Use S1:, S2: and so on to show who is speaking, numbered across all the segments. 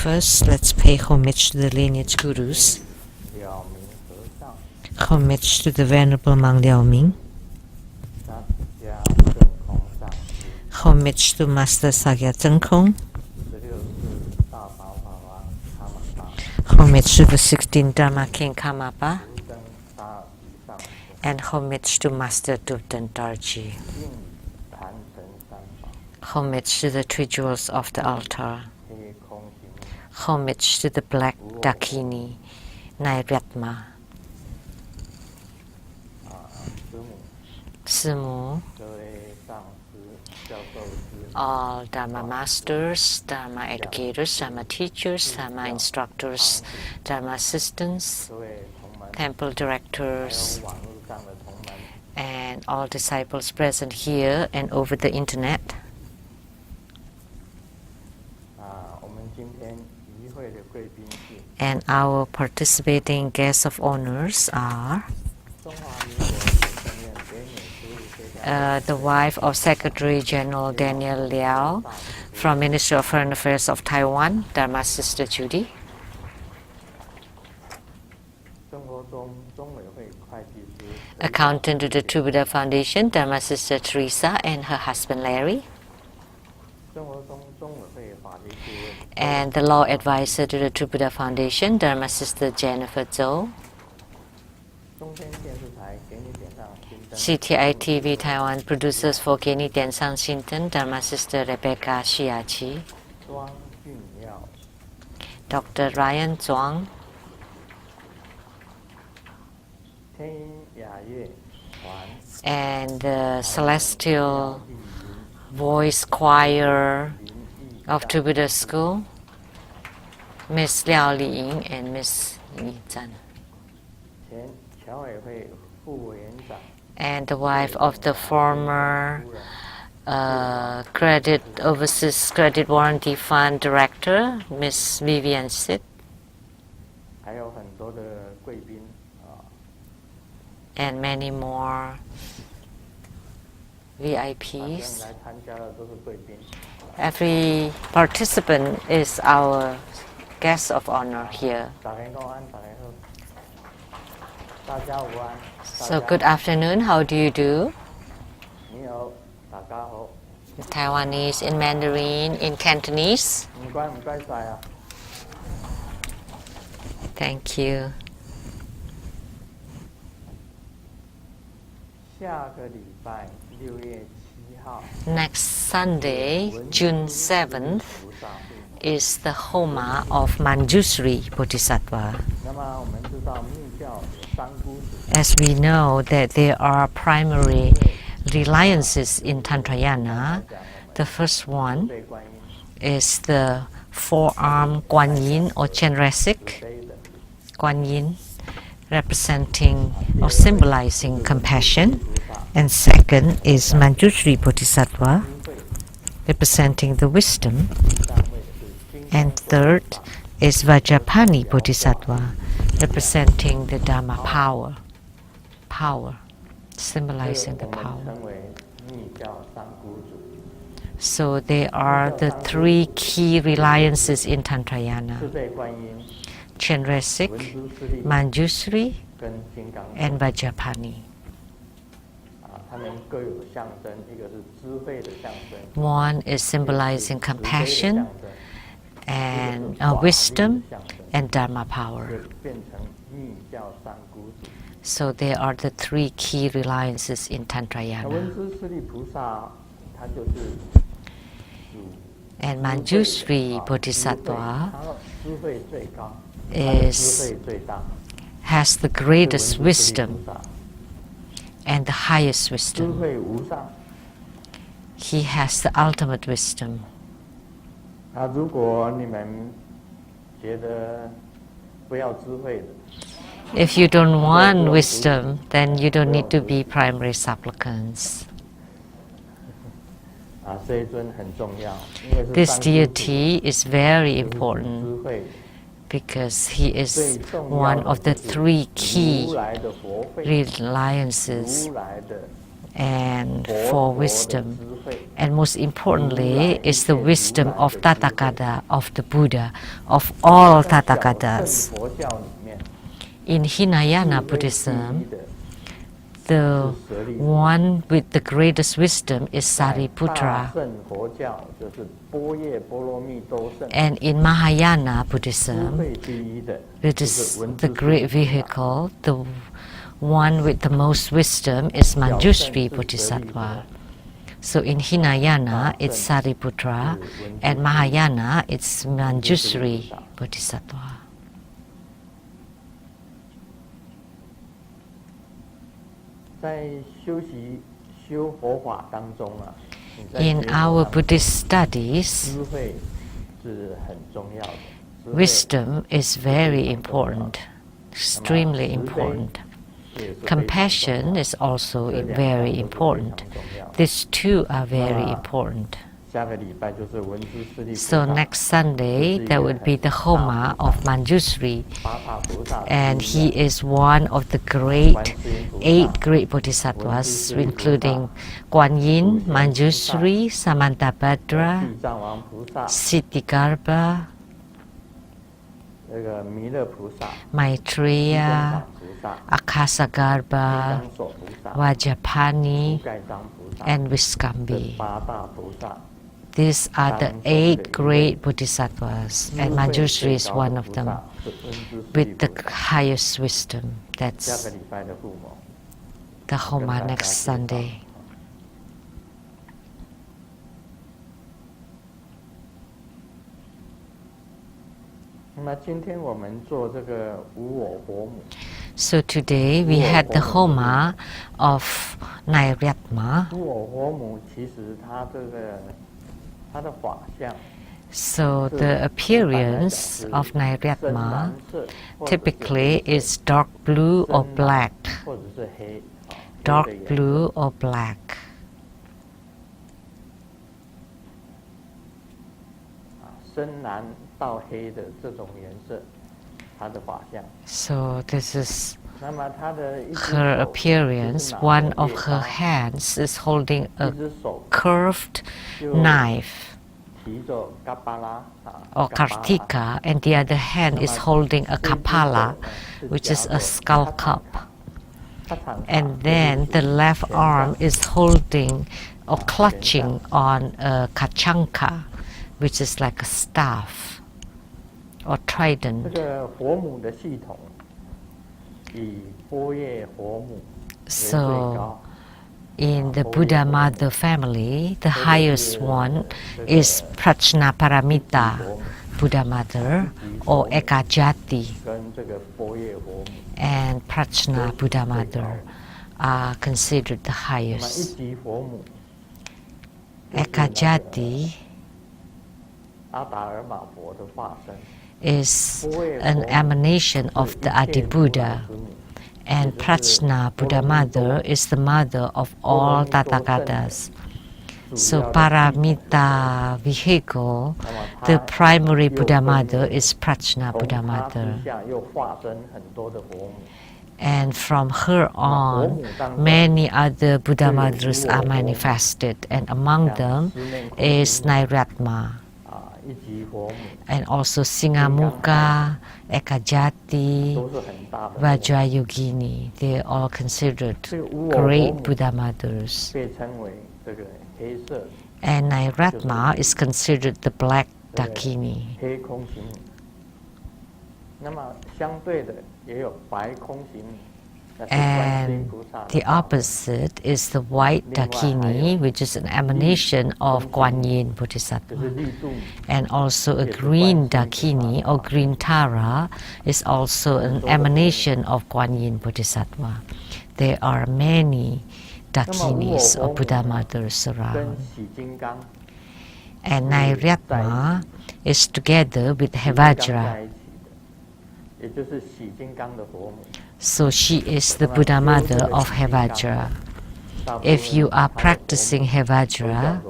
S1: First, let's pay homage to the lineage gurus. Homage to the Venerable Mang Liao Ming. Homage to Master Sakya Zhengkong. Homage to the 16th Dharma King Karmapa. And homage to Master Dubten Darji. Homage to the three jewels of the altar. Homage to the black Dakini, Nairyatma. Simu, all Dharma masters, Dharma educators, Dharma teachers, Dharma instructors, Dharma assistants, temple directors, and all disciples present here and over the internet. And our participating guests of honors are the wife of Secretary General Daniel Liao from Ministry of Foreign Affairs of Taiwan, Dharma Sister Judy. Accountant to the True Buddha Foundation, Dharma Sister Teresa and her husband Larry. And the law advisor to the True Buddha Foundation, Dharma Sister Jennifer Zhou. CTI TV Taiwan producers for Kenny Tiansang Shinton, Dharma Sister Rebecca Shiachi. Dr. Ryan Zhuang. And the Celestial Voice Choir of True Buddha School, Miss Liao Liying and Miss Yi Zhan. And the wife of the former Overseas Credit Warranty Fund Director, Miss Vivian Sit. And many more VIPs. Every participant is our guest of honor here. So good afternoon, how do you do? In Taiwanese, in Mandarin, in Cantonese. Thank you. Next Sunday, June 7th, is the Homa of Manjushri Bodhisattva. As we know that there are primary reliances in Tantrayana, the first one is the four-arm Guan Yin or Chenresic Guan Yin, representing or symbolizing compassion. And second is Manjushri Bodhisattva, representing the wisdom. And third is Vajrapani Bodhisattva, representing the Dharma power, symbolizing the power. So they are the three key reliances in Tantrayana: Chenresic, Manjushri, and Vajrapani. One is symbolizing compassion and wisdom and Dharma power. So they are the three key reliances in Tantrayana. And Manjushri Bodhisattva has the greatest wisdom and the highest wisdom. He has the ultimate wisdom. If you don't want wisdom, then you don't need to be primary supplicants. This deity is very important because he is one of the three key reliances and for wisdom And most importantly is the wisdom of Tathagata, of the Buddha, of all Tathagatas. In Hinayana Buddhism, the one with the greatest wisdom is Sariputra. And in Mahayana Buddhism, it is the great vehicle, the one with the most wisdom is Manjushri Bodhisattva. So in Hinayana, it's Sariputra, and Mahayana, it's Manjushri Bodhisattva. In our Buddhist studies, wisdom is very important, extremely important. Compassion is also very important. These two are very important. So next Sunday, there would be the Homa of Manjushri, and he is one of the eight great bodhisattvas, including Kuan Yin, Manjushri, Samantabhadra, Siddhigarbha, Maitreya, Akasagarbha, Vajapani, and Viskambi. These are the 8 great bodhisattvas, and Manjushri is one of them, with the highest wisdom. That's the Homa next Sunday. So today we had the Homa of Nairyatma. So the appearance of Nairyatma typically is dark blue or black. Dark blue or black. So this is her appearance. One of her hands is holding a curved knife or kartika, and the other hand is holding a kapala, which is a skull cup. And then the left arm is holding or clutching on a kachanka, which is like a staff or trident. So in the Buddha Mother family, the highest one is Prajnaparamita Buddha Mother or Ekajati, and Prajna Buddha Mother are considered the highest. Ekajati is an emanation of the Adi Buddha, and Prajna Buddha Mother is the mother of all Tathagatas. So Paramita vehicle, the primary Buddha Mother is Prajna Buddha Mother. And from her on, many other Buddha Mothers are manifested, and among them is Nairyatma, and also Singamukha, Ekajati, Vajrayogini. They are all considered great Buddha Mothers. And Nairyatma is considered the black Dakini. And the opposite is the white Dakini, which is an emanation of Kuan Yin Bodhisattva. And also a green Dakini or green Tara is also an emanation of Kuan Yin Bodhisattva. There are many Dakinis or Buddha Mothers around. And Nairyatma is together with Hevajra. So she is the Buddha Mother of Hevajra. If you are practicing Hevajra,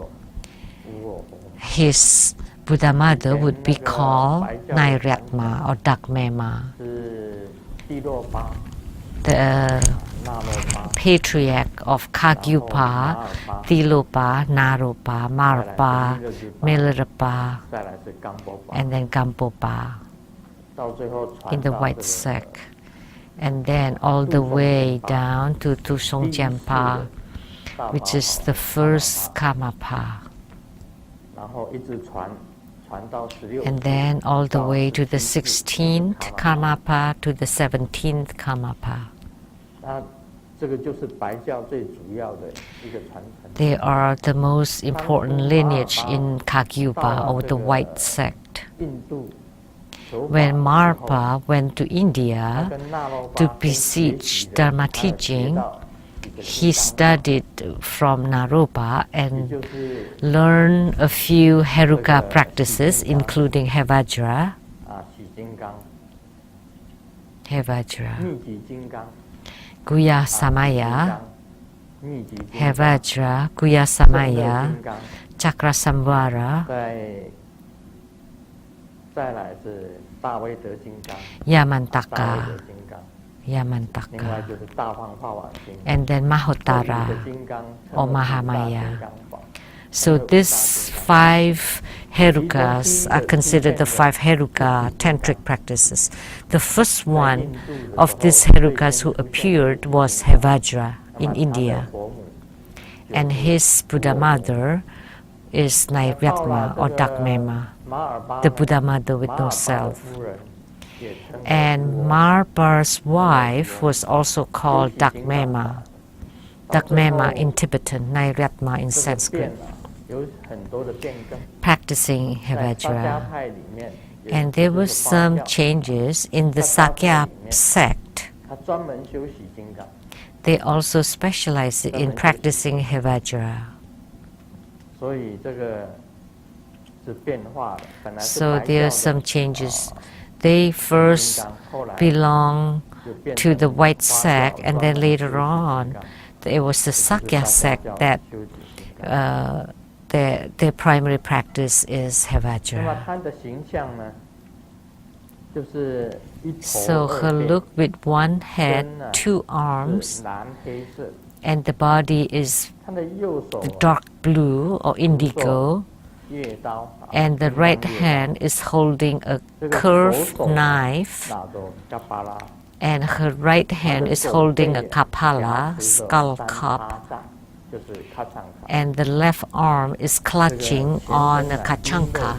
S1: his Buddha Mother would be called Nairyatma or Dakmema. the patriarch of Kagyupa, Tilopa, Naropa, Marpa, Milarepa, and then Gampopa in the white sack, and then all the way down to Tusongchampa, which is the first Karmapa, and then all the way to the 16th Karmapa to the 17th Karmapa. They are the most important lineage in Kagyupa, or the white sect. When Marpa went to India to beseech Dharma teaching, he studied from Naropa and learned a few Heruka practices, including Hevajra, Guya Samaya, Hevajra, Guya Samaya, Chakra Samvara, Yamantaka, and then Mahotara or Mahamaya. So these 5 Herukas are considered the 5 Heruka tantric practices. The first one of these Herukas who appeared was Hevajra in India, and his Buddha mother is Nairyatma or Dakmema, the Buddha mother with no self. And Marpa's wife was also called Dakmema. Dakmema in Tibetan, Nairyatma in Sanskrit, practicing Hevajra. And there were some changes in the Sakya sect. They also specialized in practicing Hevajra. So there are some changes. They first belonged to the white sect, and then later on it was the Sakya sect that their primary practice is Hevajra. So her look with one head, 2 arms, and the body is the dark blue or indigo, and the right hand is holding a curved knife, and her right hand is holding a kapala, skull cup, and the left arm is clutching on a kachanka,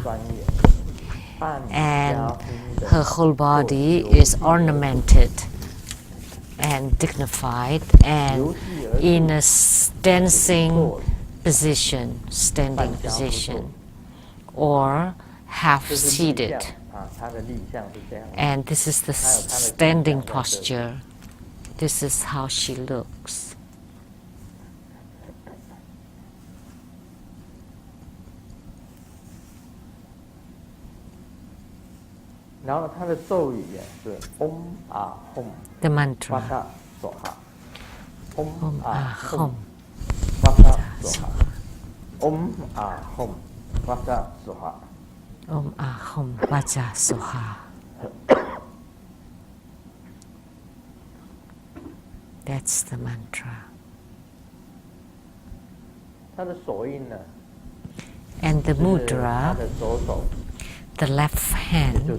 S1: and her whole body is ornamented and dignified and in a dancing position, standing position, or half seated. And this is the standing posture. This is how she looks. The mantra. Om Ahom. Om Ahom Vacha Soha. Om Ahom Vacha Soha. That's the mantra. And the mudra, the left hand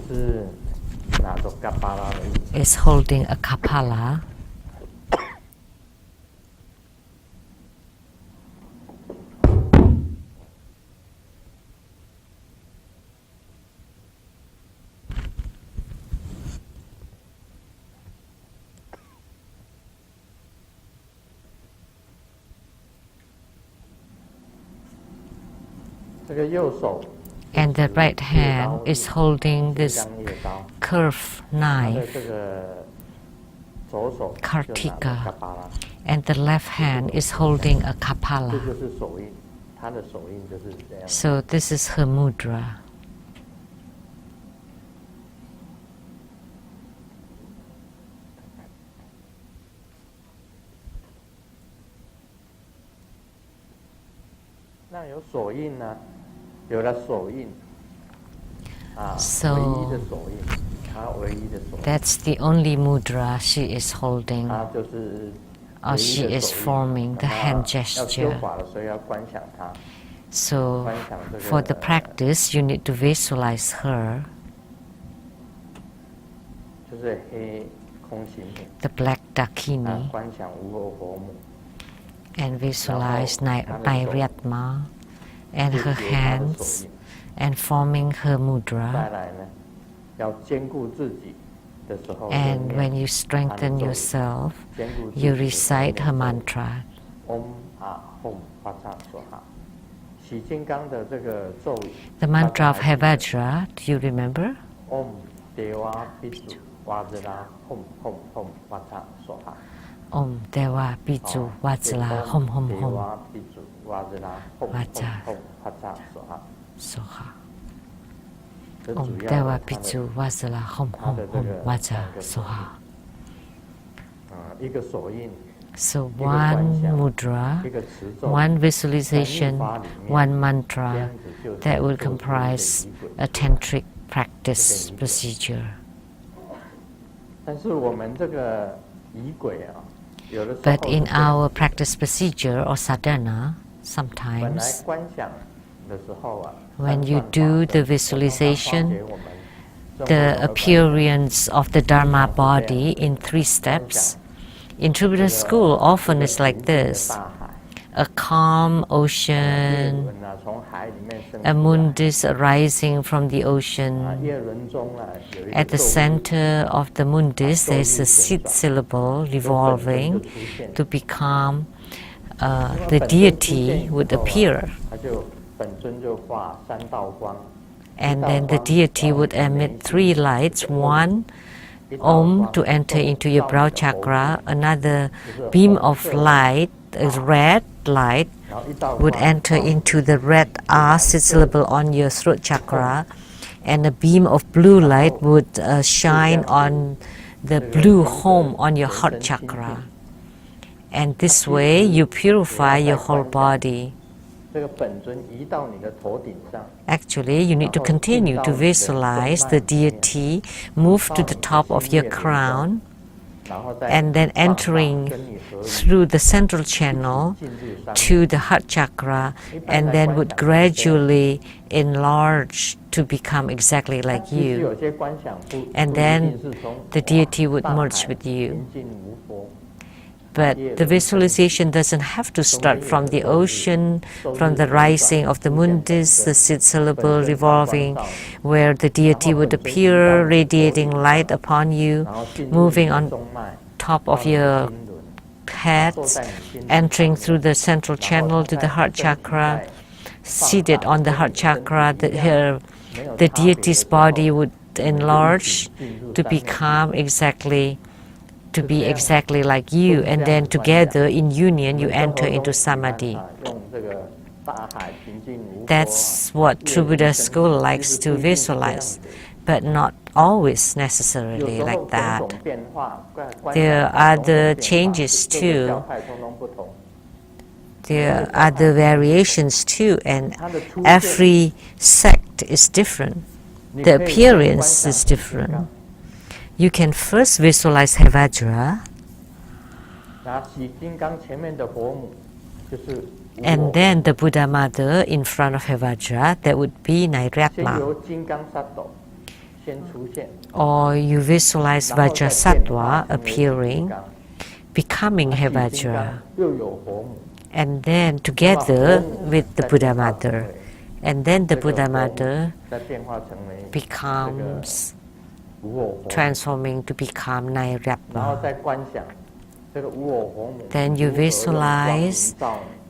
S1: is holding a kapala. And the right hand is holding this curved knife, kartika, and the left hand is holding a kapala. So this is her mudra. So That's the only mudra she is holding, or she is forming the hand gesture. So, for the practice, you need to visualize her, the black Dakini, and visualize Nairyatma and her hands and forming her mudra. And when you strengthen yourself, you recite her mantra. The mantra of Havajra, do you remember? Om Dewa Biju Vajra Hom Hom Hom Vajra Soha. Om Dewa Biju Vajra Hom Hom Hom Vajra Soha. So one mudra, one visualization, one mantra, that will comprise a tantric practice procedure. But in our practice procedure or sadhana, sometimes when you do the visualization, the appearance of the Dharma body in 3 steps, in Buddhist school often it's like this: a calm ocean, a mundus arising from the ocean. At the center of the mundus there is a sit syllable revolving to become the deity would appear. And then the deity would emit 3 lights: one, Om, to enter into your brow chakra; another beam of light, a red light, would enter into the red R syllable on your throat chakra, and a beam of blue light would shine on the blue home on your heart chakra. And this way you purify your whole body. Actually, you need to continue to visualize the deity move to the top of your crown, and then entering through the central channel to the heart chakra, and then would gradually enlarge to become exactly like you. And then the deity would merge with you. But the visualization doesn't have to start from the ocean, from the rising of the mundus, the sit syllable revolving, where the deity would appear, radiating light upon you, moving on top of your head, entering through the central channel to the heart chakra, seated on the heart chakra. The deity's body would enlarge to become exactly like you, and then together in union you enter into samadhi. That's what true Buddha school likes to visualize, but not always necessarily like that. There are other changes too. There are other variations too, and every sect is different. The appearance is different. You can first visualize Havajra, and then the Buddha Mother in front of Havajra, that would be Nairyatma. Or you visualize Vajrasattva appearing, becoming Havajra, and then together with the Buddha Mother. And then the Buddha Mother becomes transforming to become Nairyatma. Then you visualize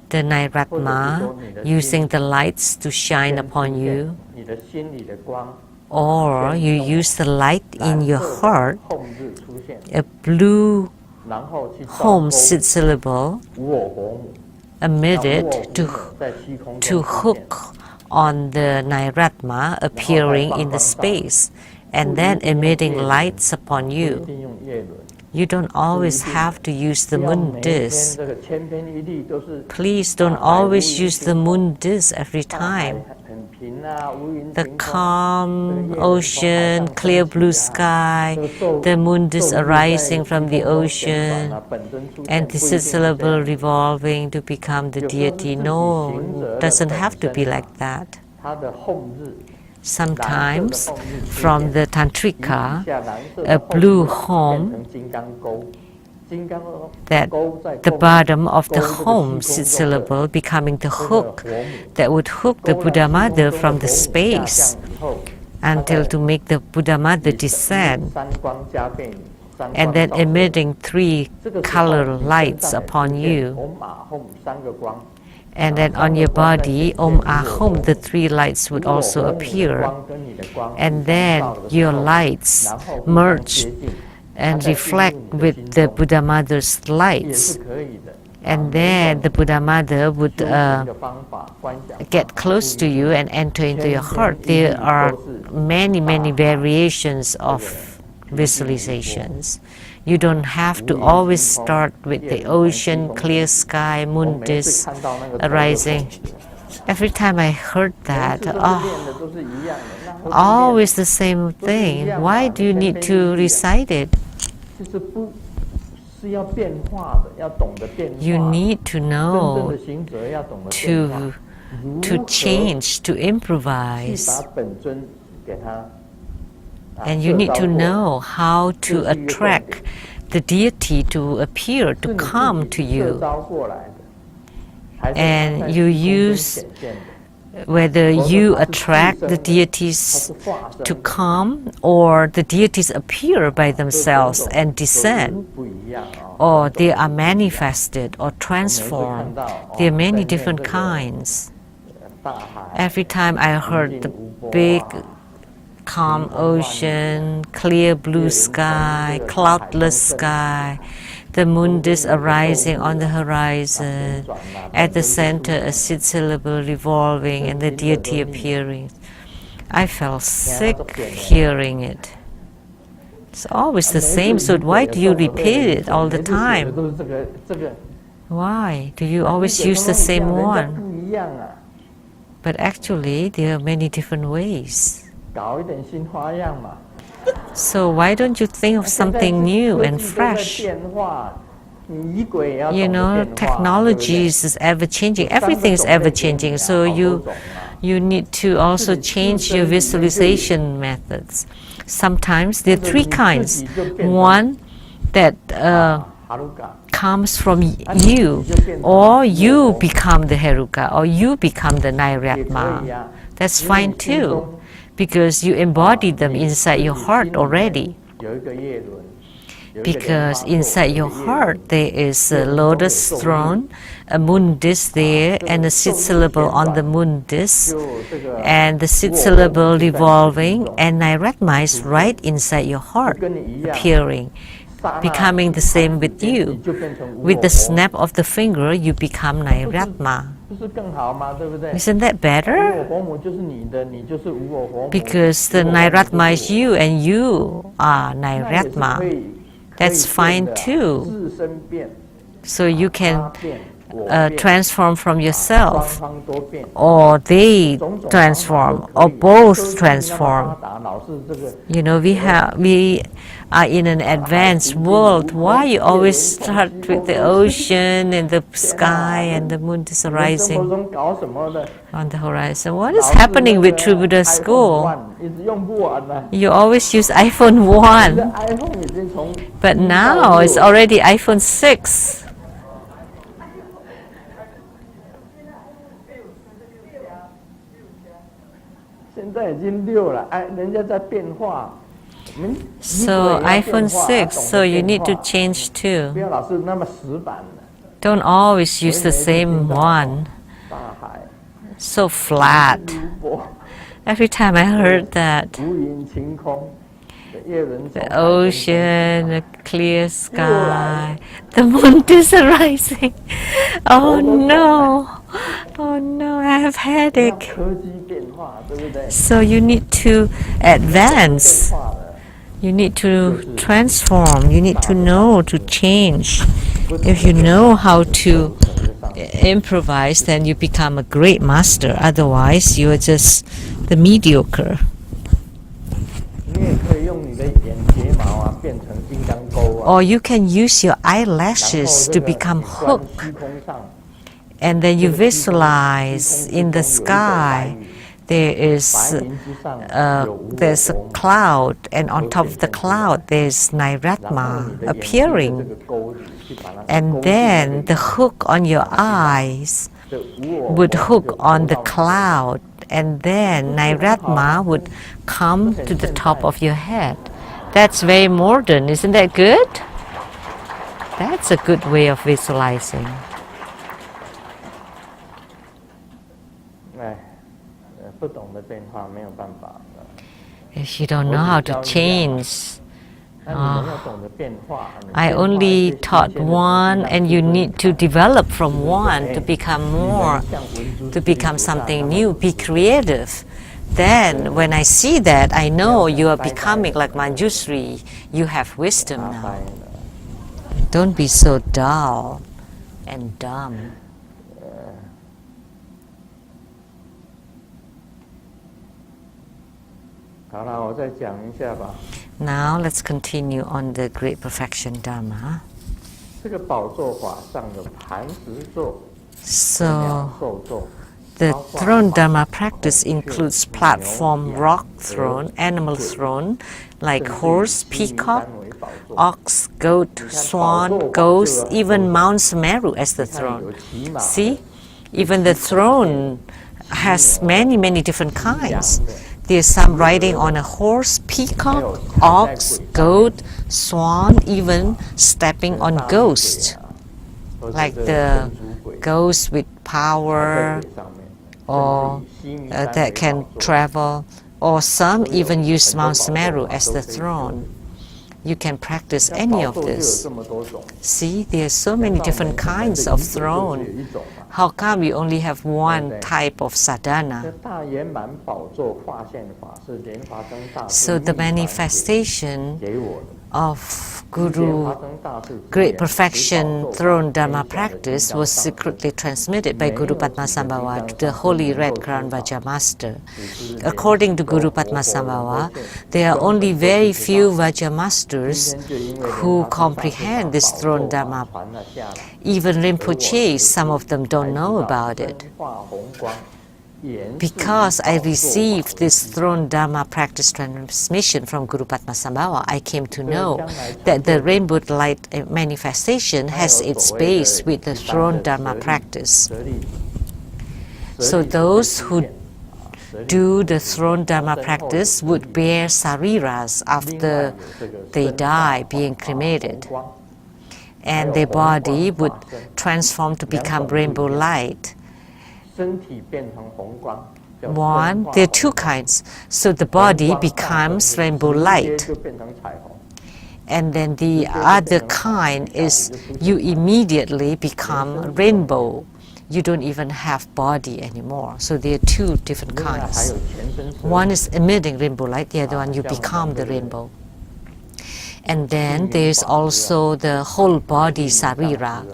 S1: the Nairyatma using the lights to shine upon you, or you use the light in your heart, a blue home sit syllable emitted to hook on the Nairyatma appearing in the space, and then emitting lights upon you. You don't always have to use the mundus. Please don't always use the mundus every time. the calm ocean, clear blue sky, the moon is arising from the ocean, and the six syllable revolving to become the deity. No, it doesn't have to be like that. Sometimes, from the Tantrika, a blue home, that the bottom of the home, six syllable, becoming the hook that would hook the Buddha Mother from the space until to make the Buddha Mother descend, and then emitting three color lights upon you. And then on your body, Om Ahom, the three lights would also appear. And then your lights merge and reflect with the Buddha Mother's lights. And then the Buddha Mother would get close to you and enter into your heart. There are many, many variations of visualizations. You don't have to always start with the ocean, clear sky, moon disk arising. Every time I heard that, always the same thing. Why do you need to recite it? You need to know to change, to improvise. And you need to know how to attract the deity to appear, to come to you. And you use whether you attract the deities to come or the deities appear by themselves and descend, or they are manifested or transformed. There are many different kinds. Every time I heard the big calm ocean, clear blue sky, cloudless sky, the moon is arising on the horizon, at the center a six syllable revolving and the deity appearing. I felt sick hearing it. It's always the same, so why do you repeat it all the time? Why do you always use the same one? But actually there are many different ways. So why don't you think of something new and fresh? You know, technology is ever changing. Everything is ever changing. So you need to also change your visualization methods. Sometimes there are three kinds. One that comes from you, or you become the Heruka, or you become the Nairatma. That's fine too, because you embody them inside your heart already. Because inside your heart there is a lotus throne, a moon disk there, and a six syllable on the moon disk, and the six syllable revolving, and Nairatma is right inside your heart, appearing, becoming the same with you. With the snap of the finger, you become Nairatma. Isn't that better? Because the Nairatma is you and you are Nairatma. That's fine too. So you can transform from yourself, or they transform, or both transform. You know, we are in an advanced world. Why you always start with the ocean and the sky and the moon is rising on the horizon? What is happening with True Buddha School? You always use iPhone 1, but now it's already iPhone 6. So iPhone 6, so you need to change too. Don't always use the same one. So flat. Every time I heard that. The ocean, the clear sky, the moon is rising. Oh no, oh no, I have headache. So you need to advance. You need to transform. You need to know to change. If you know how to improvise, then you become a great master. Otherwise, you are just the mediocre. Or you can use your eyelashes to become hook, and then you visualize in the sky there's a cloud, and on top of the cloud there's Nairatma appearing, and then the hook on your eyes would hook on the cloud, and then Nairatma would come to the top of your head. That's very modern, isn't that good? That's a good way of visualizing. If you don't know how to change, I only taught one, and you need to develop from one to become more, to become something new. Be creative. Then when I see that, I know you are becoming like Manjushri. You have wisdom now. Don't be so dull and dumb. Now let's continue on the Great Perfection Dharma. So the throne Dharma practice includes platform, rock throne, animal throne, like horse, peacock, ox, goat, swan, ghost, even Mount Sumeru as the throne. See, even the throne has many different kinds. There's some riding on a horse, peacock, ox, goat, swan, even stepping on ghost, like the ghost with power, or that can travel, or some even use Mount Sumeru as the throne. You can practice any of this. See, there are so many different kinds of throne. How come we only have one type of sadhana? So the manifestation of Guru Great Perfection Throne Dharma practice was secretly transmitted by Guru Padmasambhava to the Holy Red Crown Vajramaster. According to Guru Padmasambhava, there are only very few Vajramasters who comprehend this Throne Dharma. Even Rinpoche, some of them don't know about it. Because I received this Throne Dharma practice transmission from Guru Padmasambhava, I came to know that the rainbow light manifestation has its base with the Throne Dharma practice. So those who do the Throne Dharma practice would bear sariras after they die, being cremated, and their body would transform to become rainbow light. One, there are two kinds. So the body becomes rainbow light. And then the other kind is you immediately become rainbow. You don't even have body anymore. So there are two different kinds. One is emitting rainbow light, the other one you become the rainbow. And then there's also the whole body sarira,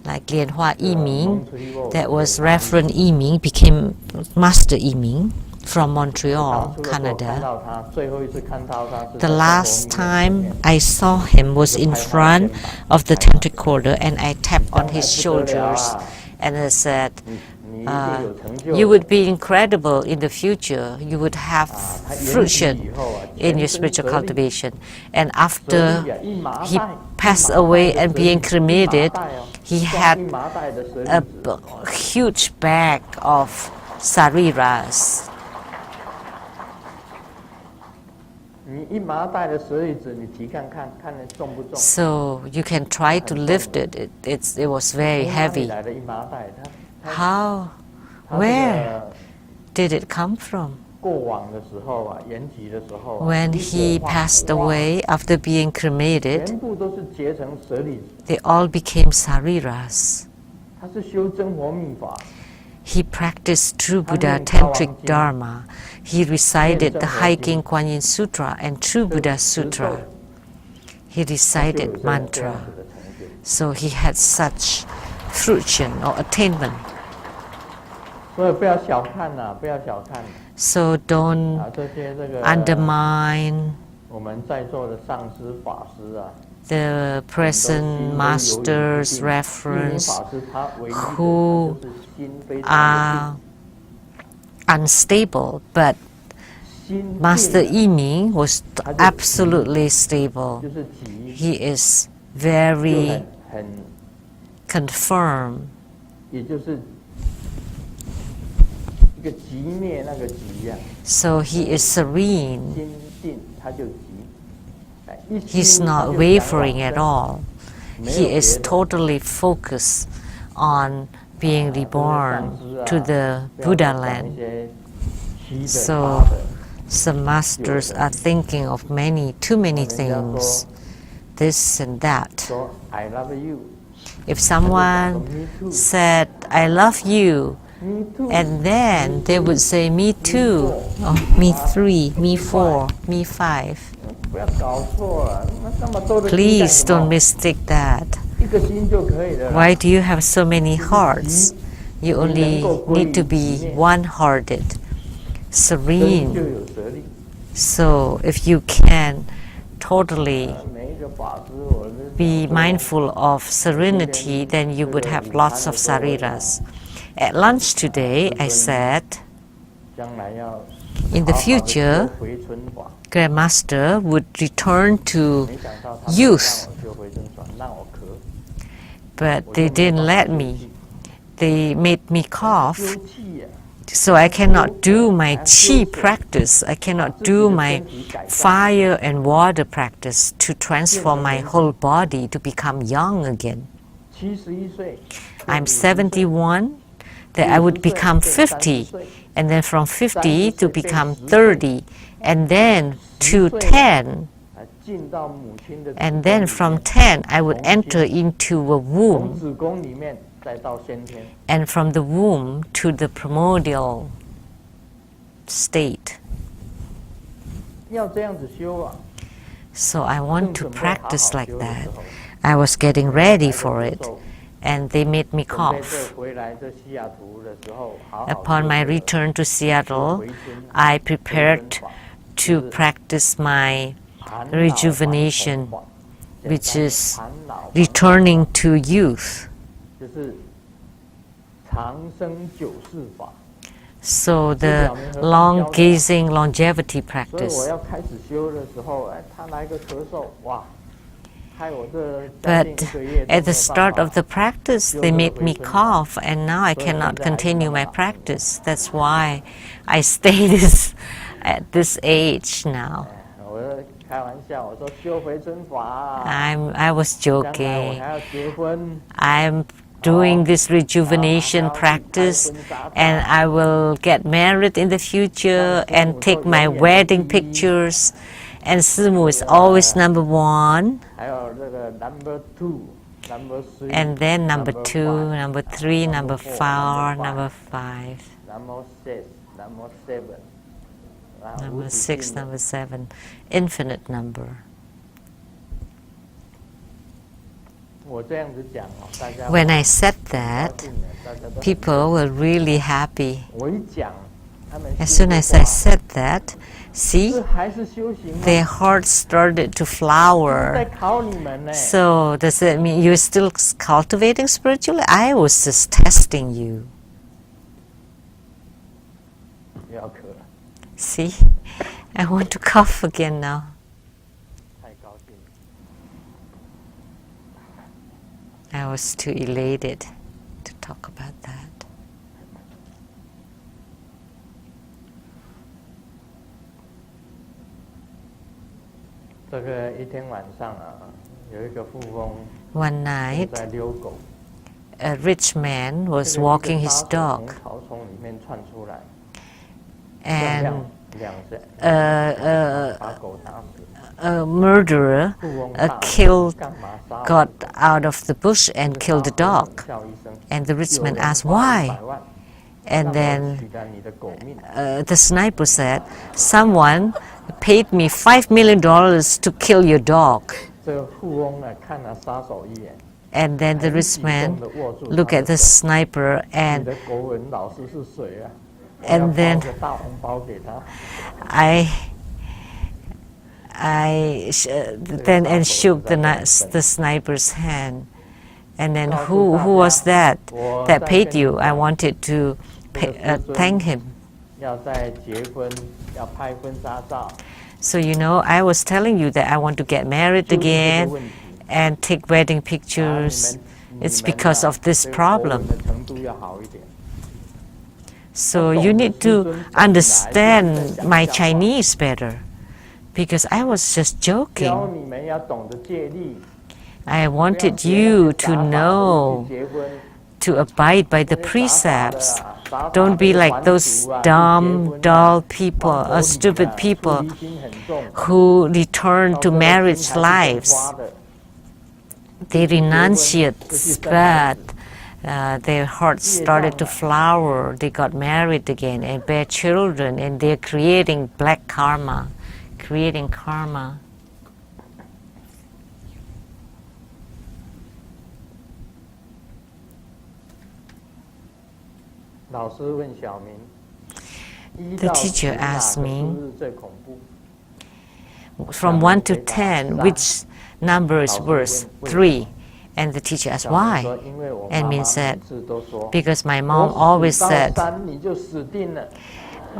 S1: like Lian Hua Yiming, that was Reverend Yiming, became Master Yiming from Montreal, Canada. The last time I saw him was in front of the tantric corridor, and I tapped on his shoulders and I said, you would be incredible in the future. You would have fruition in your spiritual cultivation. And after he passed away and being cremated, he had a huge bag of sariras. So you can try to lift it. It was very heavy. How? Where did it come from? When he passed away after being cremated, they all became sariras. He practiced true Buddha Tantric Dharma. He recited the Hiking Kuan Yin Sutra and True Buddha Sutra. He recited mantra. So he had such fruition or attainment.
S2: 所以不要小看呐，不要小看。
S1: So don't
S2: 这些
S1: undermine
S2: 我们在座的上师法师啊。
S1: The present master's reference who are unstable, but Master Yiming was absolutely stable. He is very confirmed. So he is serene. He's not wavering at all. He is totally focused on being reborn to the Buddha land. So some masters are thinking of too many things, this and that. If someone said, I love you, and then they would say, me too, or me 3, me 4, me 5. Please don't mistake that. Why do you have so many hearts? You only need to be one-hearted, serene. So if you can totally be mindful of serenity, then you would have lots of sariras. At lunch today, I said, in the future, Grandmaster would return to youth. But they didn't let me. They made me cough. So I cannot do my qi practice. I cannot do my fire and water practice to transform my whole body to become young again. I'm 71. That I would become 50, and then from 50 to become 30, and then to 10, and then from 10 I would enter into a womb, and from the womb to the primordial state. So I want to practice like that. I was getting ready for it, and they made me cough. Upon my return to Seattle, I prepared to practice my rejuvenation, which is returning to youth. So the long-gazing longevity practice. But at the start of the practice, they made me cough, and now I cannot continue my practice. That's why I stay at this age now. I was joking. I'm doing this rejuvenation practice, and I will get married in the future and take my wedding pictures. And Simu is always number 1. And then number 2, number 3, number 4, number 5. Number 6, number 7. Infinite number. When I said that, people were really happy. As soon as I said that, see, their hearts started to flower. So does it mean you're still cultivating spiritually? I was just testing you. See, I want to cough again now. I was too elated to talk about that. One night, a rich man was walking his dog, and a murderer got out of the bush and killed the dog. And the rich man asked, why? And then the sniper said, someone paid me $5 million to kill your dog. And then the rich man look at the sniper and then I shook the sniper's hand. And then who was that paid you? I wanted to thank him. So I was telling you that I want to get married again and take wedding pictures. It's because of this problem. So you need to understand my Chinese better, because I was just joking. I wanted you to know to abide by the precepts. Don't be like those dumb, dull people, stupid people who return to marriage lives. They renunciate, but their hearts started to flower. They got married again and bear children, and they're creating black karma, creating karma. The teacher asked me, from 1 to 10, which number is worse? 3. And the teacher asked, why? And Min said, because my mom always said,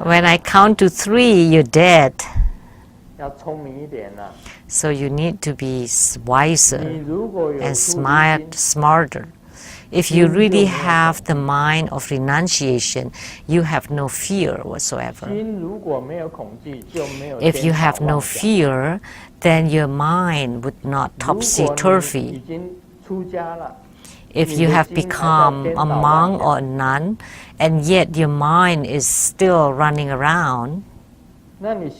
S1: when I count to 3, you're dead. So you need to be wiser and smarter. If you really have the mind of renunciation, you have no fear whatsoever. If you have no fear, then your mind would not topsy-turvy. If you have become a monk or a nun, and yet your mind is still running around, then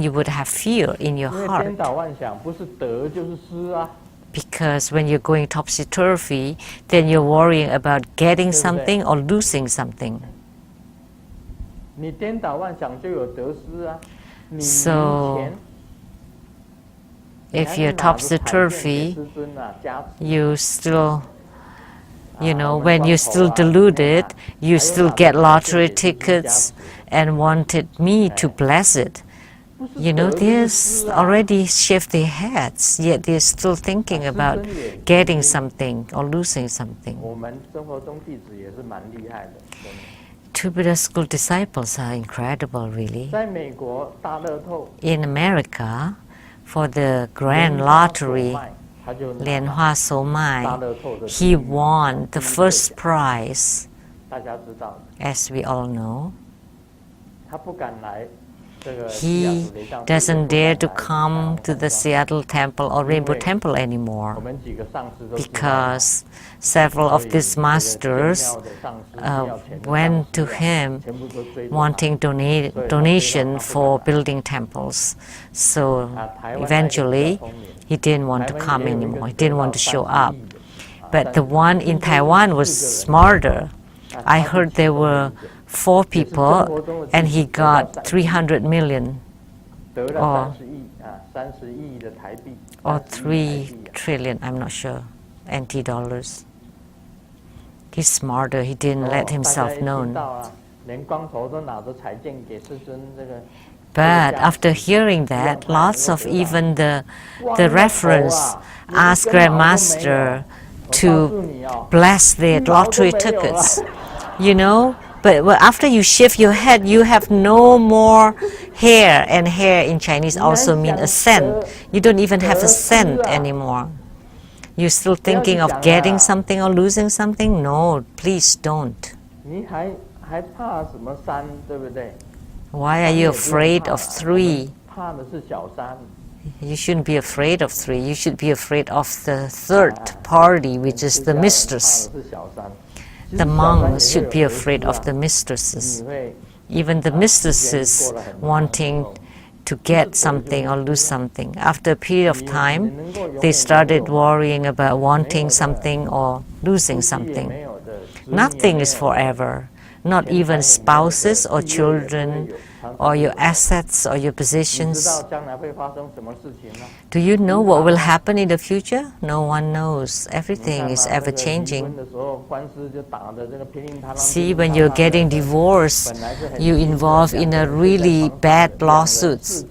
S1: you would have fear in your heart. Because when you're going topsy-turvy, then you're worrying about getting something or losing something. So, if you're topsy-turvy, you still, when you're still deluded, you still get lottery tickets and wanted me to bless it. They already shift their heads, yet they're still thinking about getting something or losing something. Two Buddha school disciples are incredible, really. In America, for the grand lottery, Lian Hua So Mai, he won the first prize, as we all know. He doesn't dare to come to the Seattle Temple or Rainbow Temple anymore, because several of these masters went to him wanting donation for building temples. So eventually he didn't want to come anymore. He didn't want to show up. But the one in Taiwan was smarter. I heard there were 4 people, and he got 300 million, or 3 trillion, I'm not sure, NT dollars. He's smarter, he didn't let himself known. But after hearing that, lots of even the reference asked Grandmaster to bless their lottery tickets, But after you shift your head, you have no more hair, and hair in Chinese also means a cent. You don't even have a cent anymore. You're still thinking of getting something or losing something? No, please don't. Why are you afraid of 3? You shouldn't be afraid of 3. You should be afraid of the 3rd party, which is the mistress. The monks should be afraid of the mistresses. Even the mistresses wanting to get something or lose something. After a period of time, they started worrying about wanting something or losing something. Nothing is forever. Not even spouses or children or your assets or your
S2: 你知
S1: possessions.
S2: 道将来会发生什么事情吗？
S1: Do you know what will happen in the future? No one knows.
S2: 你
S1: Everything
S2: 看
S1: is
S2: 嘛，
S1: ever
S2: 这个离
S1: changing.
S2: 婚的时候，官司就打的这个乒铃乓啷。
S1: See, when you're getting divorced, you involve in a really bad lawsuits.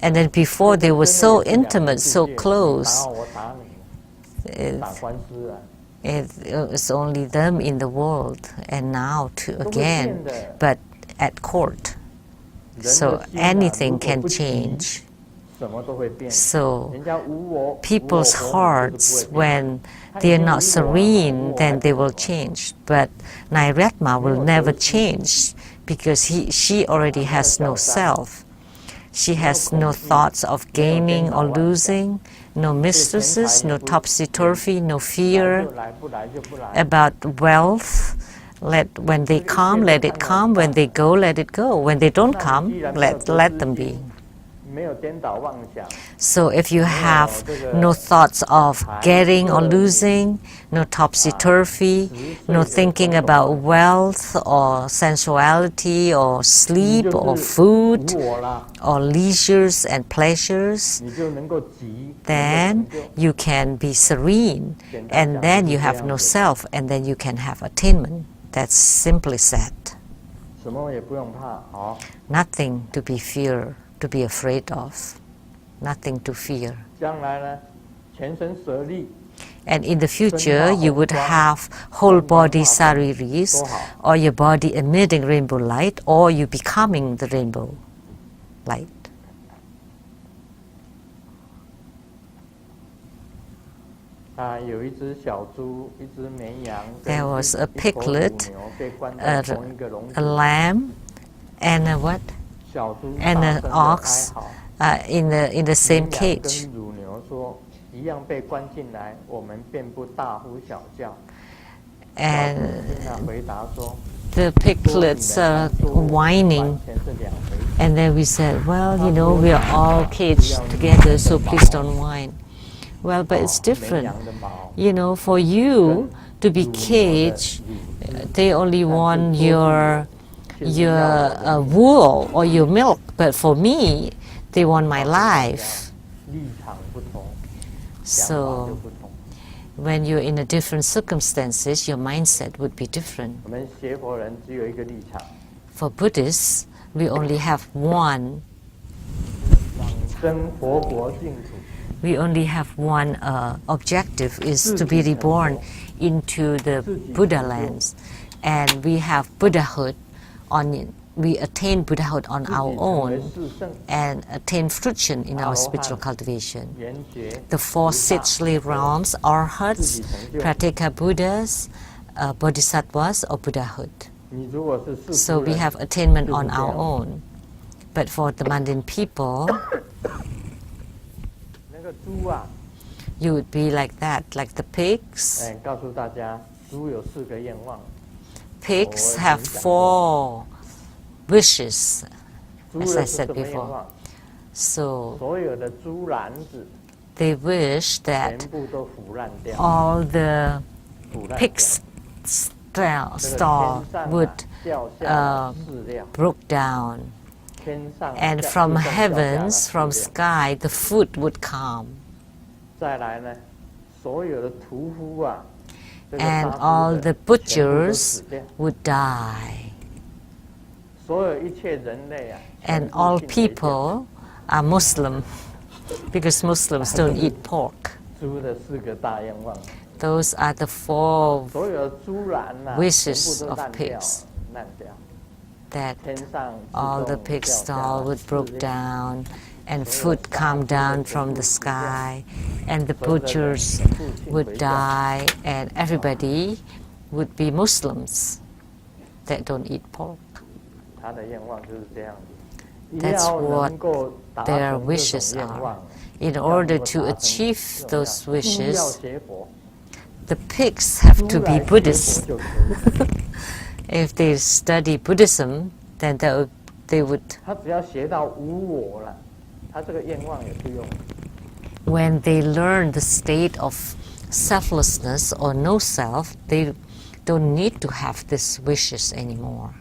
S1: And then before they were so intimate, so close.
S2: 打我打你，打官司啊。
S1: It's only them in the world, and now again, but at court. So anything can change. So people's hearts, when they are not serene, then they will change. But Nairatma will never change because she already has no self. She has no thoughts of gaining or losing, no mistresses, no topsy-turvy, no fear about wealth. When they come, let it come. When they go, let it go. When they don't come, let them be. So if you have no thoughts of getting or losing, no topsy-turvy, no thinking about wealth or sensuality or sleep or food or leisures and pleasures, then you can be serene, and then you have no self, and then you can have attainment. That's simply said. Nothing to be feared. To be afraid of, nothing to fear. And in the future, you would have whole body sariris, or your body emitting rainbow light, or you becoming the rainbow light. There was a piglet, a lamb, and a what? And an ox in the same cage. And the piglets are whining. And then we said, well, you know, we are all caged together, so please don't whine. Well, but it's different. You know, for you to be caged, they only want your wool or your milk, but for me, they want my life. So, when you're in a different circumstances, your mindset would be different. For Buddhists, we only have one. We only have one objective, is to be reborn into the Buddha lands, and we have Buddhahood. We attain Buddhahood on our own and attain fruition in our spiritual cultivation. The four sixthly realms, arhats, pratyeka Buddhas, bodhisattvas, or Buddhahood. So we have attainment on our own. But for the mundane people, you would be like that, like the pigs. Pigs have 4 wishes, as I said before. So they wish that all the pigs' stall would broke down, and from heavens, from sky, the food would come. And all the butchers would die. And all people are Muslim, because Muslims don't eat pork. Those are the 4 wishes of pigs. That all the pig stall would broke down, and food come down from the sky, and the butchers would die, and everybody would be Muslims that don't eat pork. That's what their wishes are. In order to achieve those wishes, the pigs have to be Buddhists. If they study Buddhism, then they would. When they learn the state of selflessness or no self, they don't need to have these wishes anymore.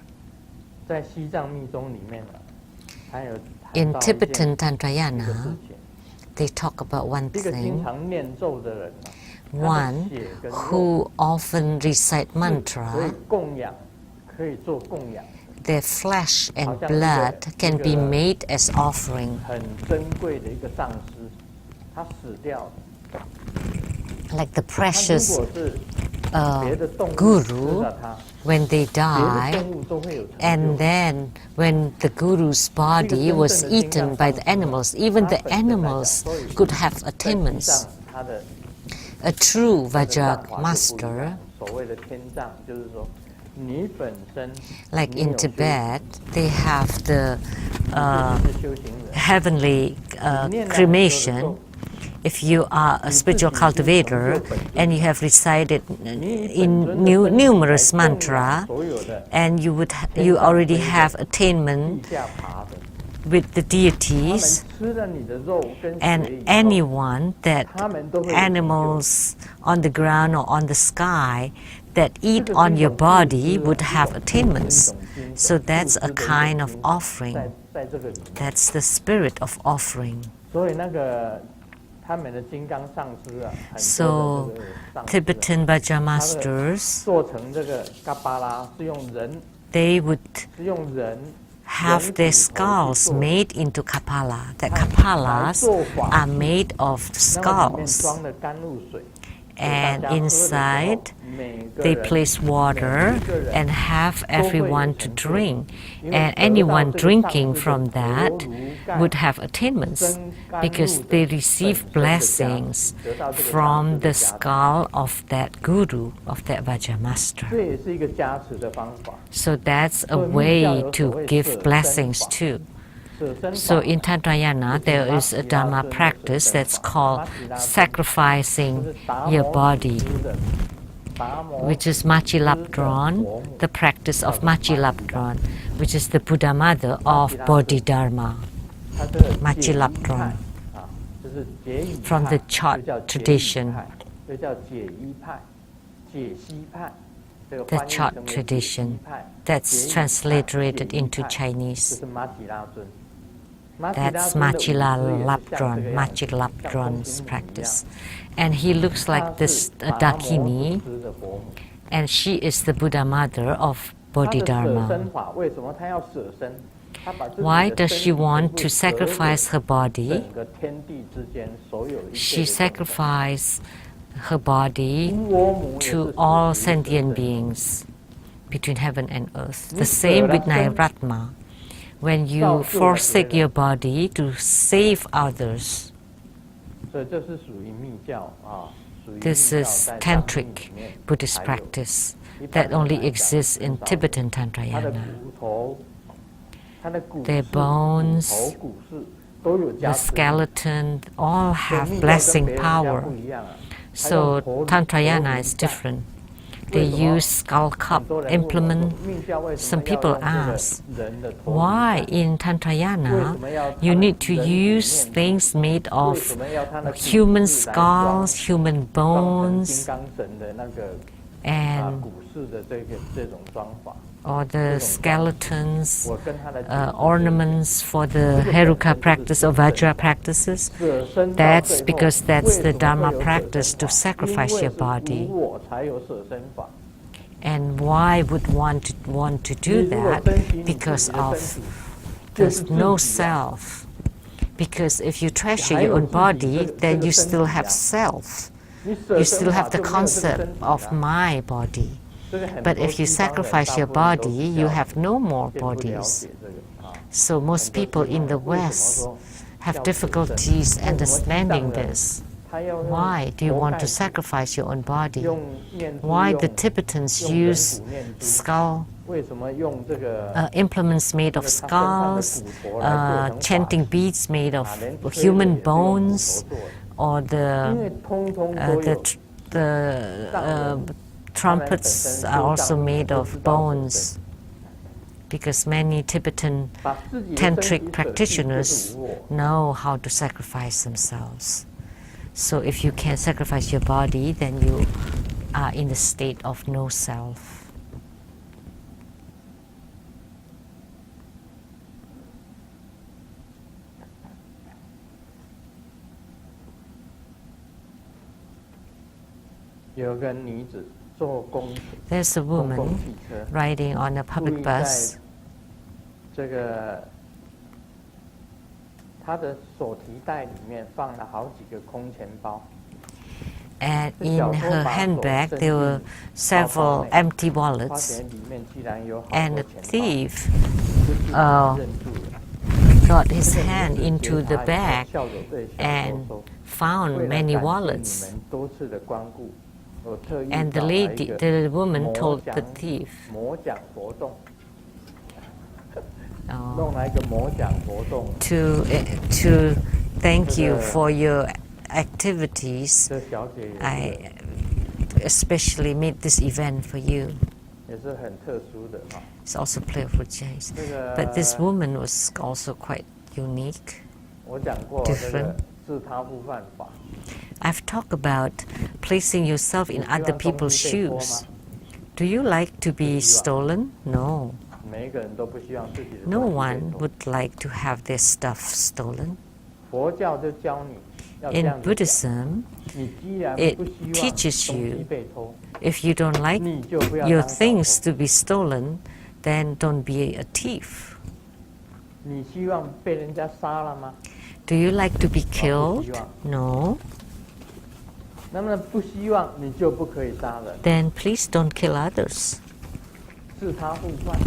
S2: 还有
S1: In
S2: 谈到一件
S1: Tibetan
S2: 一个
S1: Tantrayana,
S2: 事情，
S1: they talk about one
S2: 一个经
S1: thing.
S2: 常念咒的人呢，他的
S1: One
S2: 血跟肉
S1: who often recite
S2: 可以
S1: mantra,
S2: 供养，可以做供养，
S1: their flesh and
S2: 好像
S1: blood
S2: 一
S1: can
S2: 个
S1: be made as offering.
S2: 很珍贵的一个上师，他死掉了，
S1: Like the
S2: 他如
S1: precious
S2: 果是别的动物吃
S1: guru,
S2: 了他，
S1: when they
S2: 别的
S1: die,
S2: 动物都会有成
S1: and
S2: 就。
S1: then when the guru's body was eaten by the animals, even the animals could have
S2: 在地
S1: attainments.
S2: 上他的
S1: A true
S2: 他的大
S1: Vajra
S2: 法就不一
S1: master,
S2: 样，所谓的天葬，就是说你本身
S1: like
S2: 你
S1: in
S2: 有修
S1: Tibet, they have the
S2: 你是修行人，
S1: heavenly
S2: 你念那么多的
S1: cremation.
S2: 咒
S1: If you are a spiritual cultivator and you have recited in numerous mantra,
S2: 所有的
S1: and you already have attainment
S2: 地下爬的，
S1: with the
S2: 他们
S1: deities,
S2: 吃了你的肉跟血
S1: and
S2: 以后，
S1: anyone that
S2: 他们都会有成就。
S1: animals on the ground or on the sky that eat on your body would have attainments. So that's a kind of offering.
S2: 在这个里面，
S1: That's the spirit of offering.
S2: 所以那个他们的金刚上师啊，很
S1: So
S2: 多的这个上师啊
S1: Tibetan Vajra masters,
S2: 做成这个嘎巴拉是用人
S1: they would
S2: 是用人
S1: have their skulls made into kapala. The kapalas are made of
S2: 那么里面
S1: skulls,
S2: 装的甘露水，
S1: and
S2: 大家喝的时候
S1: inside
S2: 每个
S1: they
S2: 人
S1: place water
S2: 每一个人
S1: and have everyone to
S2: 都会有成就，
S1: drink,
S2: 因为
S1: and
S2: 得到
S1: anyone
S2: 这个
S1: drinking
S2: 上师的
S1: from
S2: 佛
S1: that
S2: 如盖
S1: would have attainments
S2: 真甘露
S1: because
S2: 的
S1: they
S2: 本
S1: receive
S2: 身的加持，
S1: blessings
S2: 得到这个上师
S1: from
S2: 的
S1: the
S2: 加持，
S1: skull of that guru, of that Vajra master.
S2: 这也是一个加持的方法。
S1: So that's a
S2: 所以密教
S1: way
S2: 有所
S1: to
S2: 谓
S1: give
S2: 舍身
S1: blessings
S2: 法
S1: too.
S2: 舍身
S1: So
S2: 法
S1: in Tantrayana, there is a Dharma practice that's called sacrificing
S2: 就是达
S1: your
S2: 摩
S1: body,
S2: 祖师的达摩
S1: which is
S2: 祖师的
S1: Machilabdron,
S2: 佛母
S1: the practice of Machilabdron, which is the Buddha mother of Bodhidharma.
S2: 它这个解
S1: Machilabdron
S2: 衣派啊，就是解衣
S1: From
S2: 派
S1: the Chot
S2: 又叫解衣
S1: tradition.
S2: 派，又叫解衣派、解析派，这个
S1: The
S2: 翻译
S1: Chot
S2: 成为解
S1: tradition.
S2: 衣派
S1: That's
S2: 解衣派
S1: transliterated
S2: 解衣
S1: into
S2: 派
S1: Chinese.
S2: 就是马吉拉尊。
S1: That's
S2: 马吉拉尊的武士也是像这
S1: Machilabdron,
S2: 个样子，像
S1: Machilabdron's
S2: 空行母一样
S1: practice. And he looks
S2: 他
S1: like this
S2: 是达摩祖
S1: Dakini,
S2: 师的佛母。
S1: and she is the Buddha mother of
S2: 他的舍
S1: Bodhidharma.
S2: 身法为什么他要舍身？他把自己的
S1: Why does
S2: 身
S1: she
S2: 体
S1: want
S2: 全部
S1: to
S2: 折
S1: sacrifice
S2: 给
S1: her body?
S2: 整个天地之间所有一
S1: She
S2: 切的众生
S1: sacrificed her body
S2: 无我母也是
S1: to
S2: 死
S1: all
S2: 于舍身
S1: sentient beings between heaven and earth. The
S2: 你
S1: same
S2: 舍了
S1: with
S2: 身
S1: Nairatma. When
S2: 造
S1: you
S2: 就了
S1: forsake
S2: 别人
S1: your body to save others,
S2: 所以这是属于密教啊，属于密
S1: this
S2: 教
S1: is
S2: 在藏密
S1: tantric
S2: 里面
S1: Buddhist
S2: 才有
S1: practice
S2: 一般
S1: that
S2: 人
S1: only
S2: 来讲
S1: exists in
S2: 很少有
S1: Tibetan
S2: 他的
S1: Tantrayana.
S2: 骨头，他的骨
S1: Their
S2: 头
S1: bones,
S2: 骨质都有
S1: the
S2: 加持力。
S1: skeleton, all
S2: 所以
S1: have
S2: 密教跟
S1: blessing
S2: 别人家
S1: power.
S2: 不一样啊，它
S1: So
S2: 用头颅
S1: Tantrayana is
S2: 盖
S1: different. They
S2: 为什么
S1: use skull
S2: 很
S1: cup
S2: 多人问我说
S1: implement.
S2: 密教为什
S1: Some
S2: 么要
S1: people
S2: 用这个
S1: ask,
S2: 人的头颅
S1: why
S2: 盖
S1: in
S2: 为
S1: Tantrayana
S2: 什么要
S1: you
S2: 他的
S1: need to
S2: 人里
S1: use
S2: 面
S1: things made
S2: 为
S1: of
S2: 什么要他的骨
S1: human
S2: 质来装
S1: skulls, human
S2: 装成金
S1: bones,
S2: 刚神的那个
S1: and
S2: 骨式的这种装法？
S1: or the skeletons,
S2: 我跟他的
S1: ornaments for the Heruka practice or Vajra practices.
S2: 舍身到
S1: That's
S2: 最后
S1: because that's
S2: 为
S1: the
S2: 什么
S1: Dharma
S2: 会有舍
S1: practice
S2: 身
S1: to
S2: 法
S1: sacrifice
S2: 因为
S1: your
S2: 是
S1: body.
S2: 无我才有舍身法。
S1: And why would one want to do
S2: 你如果
S1: that?
S2: 珍惜你自
S1: Because
S2: 己的
S1: of
S2: 身体，就是
S1: there's
S2: 自
S1: no
S2: 己啊
S1: self. Because if you treasure
S2: 还
S1: your
S2: 有
S1: own
S2: 自己
S1: body,
S2: 这
S1: then
S2: 个
S1: you
S2: 身
S1: still
S2: 体
S1: have
S2: 啊
S1: self.
S2: 你舍
S1: You
S2: 身
S1: still
S2: 法
S1: have the
S2: 就没有这个身
S1: concept
S2: 体
S1: of
S2: 啊。
S1: my body.
S2: 这个很
S1: But
S2: 多
S1: if you
S2: 西方人
S1: sacrifice
S2: 大
S1: your
S2: 部分都
S1: body,
S2: 比
S1: you
S2: 较
S1: have no more
S2: 并不了
S1: bodies.
S2: 解这个啊。
S1: So most
S2: 很多
S1: people
S2: 西
S1: in
S2: 方
S1: the
S2: 人为什么
S1: West
S2: 说
S1: have
S2: 要舍身？
S1: difficulties
S2: 为什么西藏
S1: understanding
S2: 人
S1: this.
S2: 他要用
S1: Why do you
S2: 头
S1: want
S2: 盖
S1: to
S2: 骨
S1: sacrifice your own body?
S2: 用念珠
S1: Why
S2: 用
S1: the Tibetans
S2: 用人
S1: use
S2: 骨念珠
S1: skull
S2: 为什么用这个
S1: implements made of
S2: 这个他身上的
S1: skulls,
S2: 骨头来做成法
S1: chanting beads made of
S2: 啊，连吹的
S1: human
S2: 也是用骨头
S1: bones,
S2: 做的，
S1: or
S2: 因
S1: the
S2: 为通通都
S1: the
S2: 有
S1: tr- the
S2: 藏人
S1: trumpets
S2: 他们
S1: are
S2: 本身
S1: also
S2: 修藏
S1: made
S2: 都
S1: of
S2: 知道舍身
S1: bones, because many Tibetan
S2: 把自己的身体
S1: tantric
S2: 舍弃就是
S1: practitioners
S2: 无我。
S1: know how to sacrifice themselves. So if you can sacrifice your body, then you are in the state of no self.
S2: 有个女子坐
S1: There's a
S2: 公共
S1: woman
S2: 汽车，
S1: riding on a
S2: 故
S1: public
S2: 意在
S1: bus,
S2: 这个她的手提袋里面放了好几个空钱包。
S1: and in her handbag there were several empty
S2: 发
S1: wallets,
S2: 现里面居然有好
S1: and
S2: 多
S1: the
S2: 钱包，
S1: thief
S2: 这次
S1: uh,
S2: 认住了。
S1: got his
S2: 这个
S1: hand
S2: 女子
S1: into
S2: 觉
S1: the
S2: 察以后
S1: bag
S2: 笑着对小偷
S1: and
S2: 说
S1: found
S2: 为了
S1: many
S2: 感谢你
S1: wallets.
S2: 们多次的光顾，我特意
S1: And the
S2: 找来一
S1: lady,
S2: 个
S1: the woman
S2: 摩
S1: told
S2: 奖
S1: the thief,
S2: 摩奖活动，
S1: oh,
S2: 弄来一个摩奖活动。
S1: to thank you for your activities.
S2: 这小姐也
S1: I especially made this event for you.
S2: 是很特殊的哈。
S1: It's also playful chase.
S2: 这个
S1: But this woman was also quite unique.
S2: 我讲过这
S1: different.
S2: 个自他不犯法。
S1: I've talked about placing yourself in
S2: 你希望
S1: other
S2: 东
S1: people's
S2: 西被偷
S1: shoes.
S2: 吗？
S1: Do you like to be
S2: 不希望。
S1: stolen? No.
S2: 每一个人都不希望自己的
S1: No
S2: 东西被
S1: one
S2: 偷。
S1: would like to have their stuff stolen.
S2: 佛教就教你要这
S1: In
S2: 样子讲。
S1: Buddhism,
S2: 你既然
S1: it
S2: 不希望
S1: teaches
S2: 东西
S1: you
S2: 被偷，
S1: if you don't like
S2: 你就不要
S1: your
S2: 当小
S1: things
S2: 偷。
S1: to be stolen, then don't be a thief.
S2: 你希望被人家杀了吗？
S1: Do you like to be
S2: 不
S1: killed?
S2: 希望。
S1: No.
S2: 那么不希望你就不可以杀人，
S1: Then please don't kill others.
S2: 自他互换。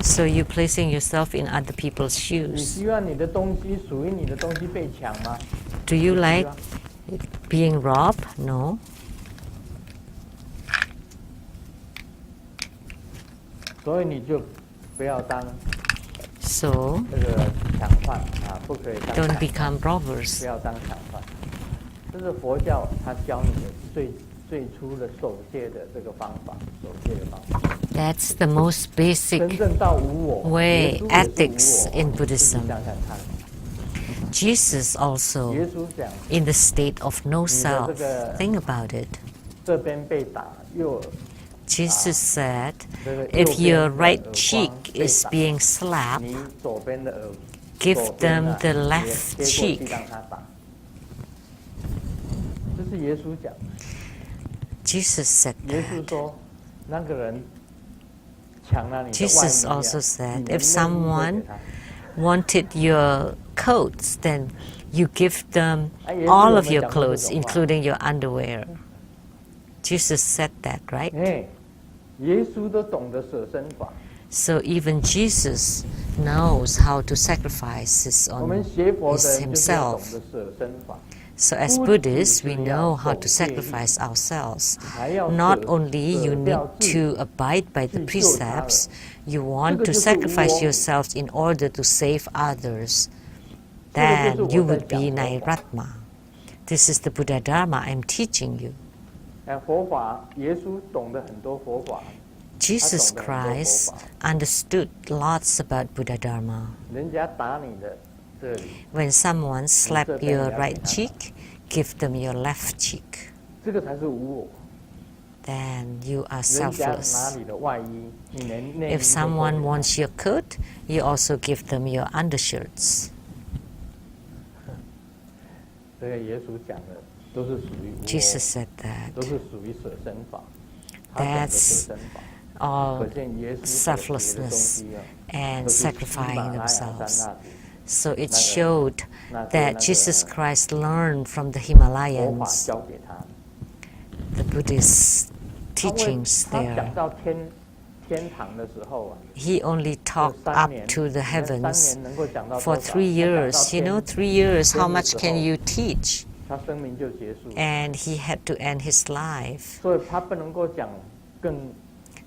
S1: So you're placing yourself in other people's
S2: 你
S1: shoes.
S2: 希望你的东西属于你的东西被抢吗？
S1: Do you
S2: 不希
S1: like
S2: 望
S1: being robbed? No.
S2: 所以你就不要当
S1: So
S2: 这个抢犯啊，不可以当
S1: don't
S2: 抢犯，
S1: become
S2: 不
S1: robbers.
S2: 要当抢犯。这是佛教他教你的最初的守戒的这个方法，守戒的方法。
S1: That's the most basic
S2: 真正到无我
S1: way
S2: 耶稣也是无
S1: ethics
S2: 我
S1: in
S2: 自己
S1: Buddhism.
S2: 想想看，
S1: Jesus also
S2: 耶稣讲
S1: in the state of no self.
S2: 这个
S1: Think about it.
S2: 这边被打，右
S1: Jesus said,
S2: 这个
S1: if
S2: 右边
S1: your
S2: 的
S1: right
S2: 耳光
S1: cheek
S2: 被
S1: is
S2: 打
S1: being slapped,
S2: 你左边的耳
S1: give
S2: 左边
S1: them
S2: 啊
S1: the
S2: 也
S1: left
S2: 接过去
S1: cheek.
S2: 让他打。这是耶稣讲，
S1: Jesus said
S2: 耶稣
S1: that.
S2: 说那个人抢了你的外
S1: Jesus
S2: 衣啊
S1: also
S2: 你
S1: said,
S2: 的
S1: if
S2: 内衣会
S1: someone
S2: 给他
S1: wanted your coats, then you give them
S2: 耶稣
S1: all
S2: 有
S1: of
S2: 没有
S1: your
S2: 讲过这
S1: clothes,
S2: 种话？
S1: including your underwear. Jesus said that, right?
S2: 哎，耶稣都懂得舍身法。
S1: So even Jesus knows how to sacrifice his
S2: 我们
S1: own
S2: 学佛的
S1: his
S2: 人就是要懂
S1: himself.
S2: 得舍身法，
S1: So as
S2: 不只
S1: Buddhists,
S2: 是
S1: we
S2: 要
S1: know how
S2: 守
S1: to
S2: 戒律，
S1: sacrifice ourselves.
S2: 还要
S1: Not
S2: 舍
S1: only you
S2: 舍掉
S1: need
S2: 自己
S1: to abide by the
S2: 去救他人。
S1: precepts, you
S2: 这
S1: want
S2: 个
S1: to
S2: 就是
S1: sacrifice
S2: 无我。
S1: yourselves in order to save others.
S2: 这个就是
S1: Then you
S2: 我在
S1: would be
S2: 讲佛法。
S1: Nairatma. This is the Buddha Dharma I'm teaching you.
S2: 佛法，耶稣懂得很多佛法，
S1: Jesus
S2: 他懂得很多佛
S1: Christ
S2: 法。
S1: understood lots about Buddha Dharma.
S2: 人家打你的这里，
S1: When someone slapped
S2: 这边
S1: your
S2: 你要给
S1: right
S2: 他打。
S1: cheek, give them your left cheek.
S2: 这个才是无我。
S1: Then you are
S2: 人家拿
S1: selfless.
S2: 你的外衣，你连内衣
S1: If
S2: 都
S1: someone
S2: 不给他
S1: wants your coat, you also give them your undershirts.
S2: 这个耶稣讲的都是属于无我，
S1: Jesus said
S2: 都
S1: that
S2: 是属于舍身法。他懂得
S1: That's
S2: 舍身法，
S1: all
S2: 可见耶稣所学的东
S1: selflessness
S2: 西啊，
S1: and
S2: 都是喜马
S1: sacrificing
S2: 拉雅山
S1: themselves.
S2: 那里
S1: So it
S2: 那个
S1: showed
S2: 那个
S1: that Jesus Christ learned from the
S2: 佛法
S1: Himalayans
S2: 教给他。
S1: the Buddhist
S2: 他为
S1: teachings
S2: 他讲
S1: there.
S2: 到天堂的时候啊，
S1: He only
S2: 这
S1: talked
S2: 3
S1: up
S2: 年
S1: to the
S2: 3
S1: heavens
S2: 年能够讲到
S1: for
S2: 多少
S1: 3 years. You know, 3 years, how
S2: 天的
S1: much
S2: 时
S1: can
S2: 候
S1: you teach?
S2: 他生命就结束，
S1: And he had to end his life.
S2: 所以他不能够讲更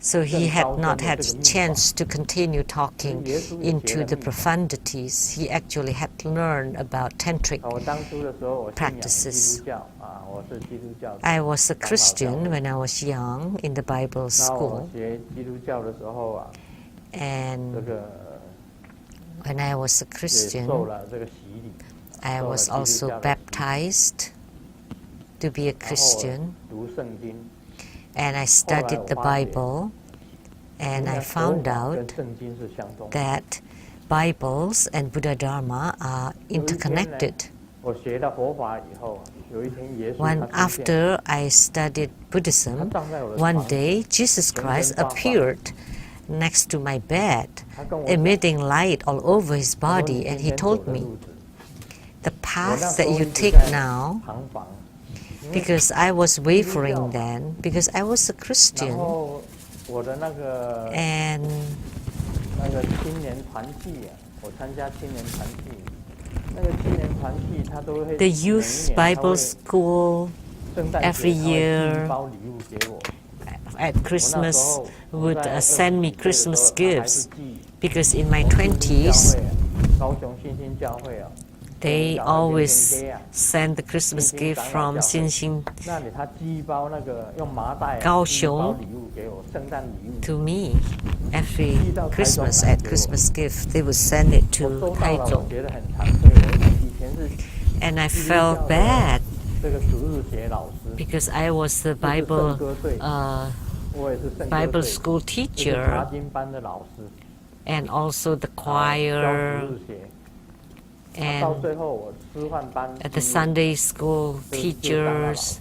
S1: So he had not had
S2: 更高深的这个秘法。
S1: chance to continue talking
S2: 耶稣也学
S1: into
S2: 了
S1: the
S2: 秘法。
S1: profundities. He actually had learned about tantric
S2: 我当初的时候，我信仰基
S1: practices.
S2: 督教啊，我是基督教。
S1: I was a
S2: 长老教
S1: Christian
S2: 会
S1: when I was young in the Bible
S2: 那我
S1: school.
S2: 学基督教的时候啊，这
S1: And
S2: 个
S1: when I was a
S2: 也受
S1: Christian,
S2: 了这个洗礼，
S1: I
S2: 受了
S1: was
S2: 基督
S1: also
S2: 教的洗礼
S1: baptized to be a
S2: 然后
S1: Christian.
S2: 读圣经，
S1: And I studied the
S2: 后来我发现，
S1: Bible. And
S2: 原
S1: I
S2: 来
S1: found
S2: 佛法
S1: out
S2: 跟圣经是相通的。
S1: that Bibles and Buddha Dharma are
S2: 有一天呢，
S1: interconnected.
S2: 我我学了佛法以后，有一天耶稣
S1: When
S2: 他出现，
S1: after I studied Buddhism, one day Jesus Christ appeared next to my bed, emitting light all over his
S2: 他说你
S1: body,
S2: 今
S1: and he
S2: 天走
S1: told
S2: 的
S1: me,
S2: 路子，
S1: the
S2: 我那
S1: path
S2: 时
S1: that
S2: 候
S1: you
S2: 一直
S1: take
S2: 在
S1: now,
S2: 旁房，因为
S1: because I was wavering then, because I was a
S2: 然
S1: Christian,
S2: 后我的那个
S1: and
S2: 青年团契啊，我参加青年团契，那个青年团契他都会
S1: the
S2: 每
S1: youth
S2: 一年他
S1: Bible
S2: 会
S1: school
S2: 圣诞
S1: every
S2: 节他会寄一
S1: year
S2: 包礼物给我。
S1: at
S2: 我那时
S1: Christmas
S2: 候我
S1: would
S2: 在
S1: send me
S2: 20岁的时候
S1: Christmas
S2: 他还是
S1: gifts,
S2: 寄
S1: because in my
S2: 从新兴教
S1: 20s,
S2: 会啊，高雄新兴教会啊，
S1: they
S2: 跟
S1: always
S2: 天天街啊，
S1: send the Christmas
S2: 新兴
S1: gift
S2: 长老
S1: from
S2: 教会
S1: Xinxin
S2: 那里他寄一包那个用麻袋啊，
S1: 高
S2: 寄一包
S1: 雄
S2: 礼物给我，圣诞礼物。
S1: to me. Every
S2: 寄到台中
S1: Christmas
S2: 来
S1: at
S2: 给我。
S1: Christmas gift, they would send it
S2: 我
S1: to
S2: 收到了，我
S1: Taichung.
S2: 觉得很惭愧。我以前是
S1: And I
S2: 基督教
S1: felt
S2: 的
S1: bad
S2: 这个主日学老师，
S1: because I was the
S2: 就是圣
S1: Bible
S2: 歌队，我也是圣歌
S1: Bible
S2: 队，
S1: school
S2: 就是查
S1: teacher
S2: 经班的老师，
S1: and also the
S2: 教
S1: choir
S2: 主日学。到
S1: and
S2: 最后我师范班
S1: at the
S2: 毕业
S1: Sunday school
S2: 就是当了老
S1: teachers.
S2: 师，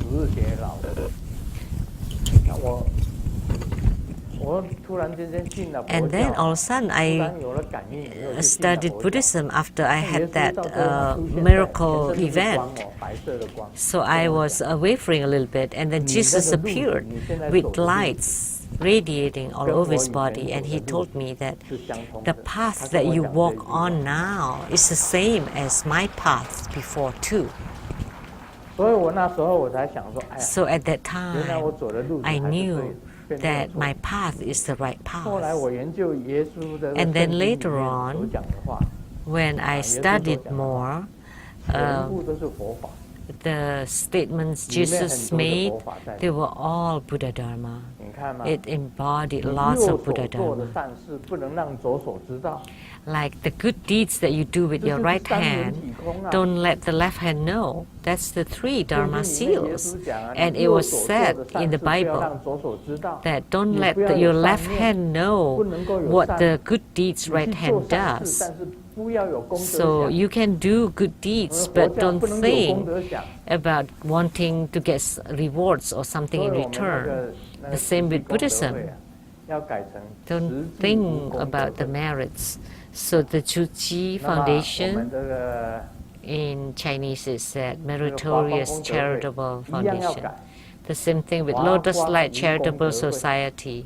S2: 主日学老师。那我突然之间进了佛
S1: And then
S2: 教，all
S1: of a sudden
S2: 突
S1: I
S2: 然有了感应，以后就进了
S1: studied
S2: 佛教。
S1: Buddhism after I
S2: 那耶
S1: had
S2: 稣
S1: that
S2: 到最后他出现在
S1: miracle
S2: 全身都是
S1: event.
S2: 光哦，白色的光。
S1: So I
S2: 跟我
S1: was
S2: 讲
S1: wavering a little bit, and then
S2: 你
S1: Jesus
S2: 那个路子，
S1: appeared
S2: 你现在
S1: with
S2: 走的路
S1: lights radiating all
S2: 跟
S1: over
S2: 我
S1: his
S2: 以前
S1: body,
S2: 走
S1: and
S2: 的
S1: he
S2: 路
S1: told me that
S2: 是相同
S1: the
S2: 的。
S1: path
S2: 他
S1: that
S2: 跟我
S1: you
S2: 讲
S1: walk
S2: 这句话
S1: on now is the same as my path before too.
S2: 所以我那时候我才想说，哎呀，
S1: So at that
S2: 原来我
S1: time,
S2: 走的路子
S1: I
S2: 还是对
S1: knew
S2: 的，并没有
S1: that
S2: 错
S1: my path is the right
S2: 后来
S1: path.
S2: 我研究耶稣的
S1: And
S2: 圣
S1: then
S2: 经里面
S1: later
S2: 所
S1: on,
S2: 讲的话，
S1: when I
S2: 耶稣所
S1: studied
S2: 讲的话，
S1: more,
S2: 全部都是佛法，
S1: the statements
S2: 里面很
S1: Jesus
S2: 多的
S1: made,
S2: 佛法在里
S1: they
S2: 面。
S1: were all Buddha Dharma.
S2: 你看嘛，
S1: It embodied
S2: 你
S1: lots
S2: 右
S1: of
S2: 手
S1: Buddha
S2: 做的
S1: Dharma.
S2: 善事不能让左手知道，
S1: Like the good deeds that you do with
S2: 这
S1: your
S2: 就是
S1: right
S2: 三轮
S1: hand,
S2: 体空啊。
S1: don't let the left hand know. That's the three
S2: 圣
S1: Dharma
S2: 经里面耶
S1: seals.
S2: 稣讲啊，
S1: And
S2: 你
S1: it
S2: 右
S1: was
S2: 手做
S1: said
S2: 的
S1: in
S2: 善
S1: the
S2: 事不要
S1: Bible
S2: 让左手知道，
S1: that don't
S2: 你
S1: let
S2: 不要
S1: your
S2: 有善
S1: left
S2: 念，
S1: hand know
S2: 不能够有
S1: what
S2: 善
S1: the good deeds
S2: 你
S1: right
S2: 去做
S1: hand
S2: 善事，
S1: does.
S2: 但是不要有功德
S1: So
S2: 想。
S1: you can do good deeds,
S2: 佛
S1: but
S2: 教
S1: don't
S2: 不能有功
S1: think
S2: 德想。
S1: about wanting to get rewards or
S2: 所
S1: something
S2: 以
S1: in
S2: 我们那
S1: return.
S2: 个
S1: The same with
S2: 功德
S1: Buddhism.
S2: 会啊，要改成
S1: Don't
S2: 实际无
S1: think
S2: 功德
S1: about the
S2: 会。
S1: merits. So the Chuchi
S2: 那么我们
S1: Foundation
S2: 这个
S1: in Chinese is that
S2: 这个华光
S1: Meritorious
S2: 功德
S1: Charitable
S2: 会一样要
S1: Foundation.
S2: 改。
S1: The same thing with
S2: 华
S1: Lotus
S2: 光
S1: Light
S2: 无功
S1: Charitable
S2: 德会
S1: Society.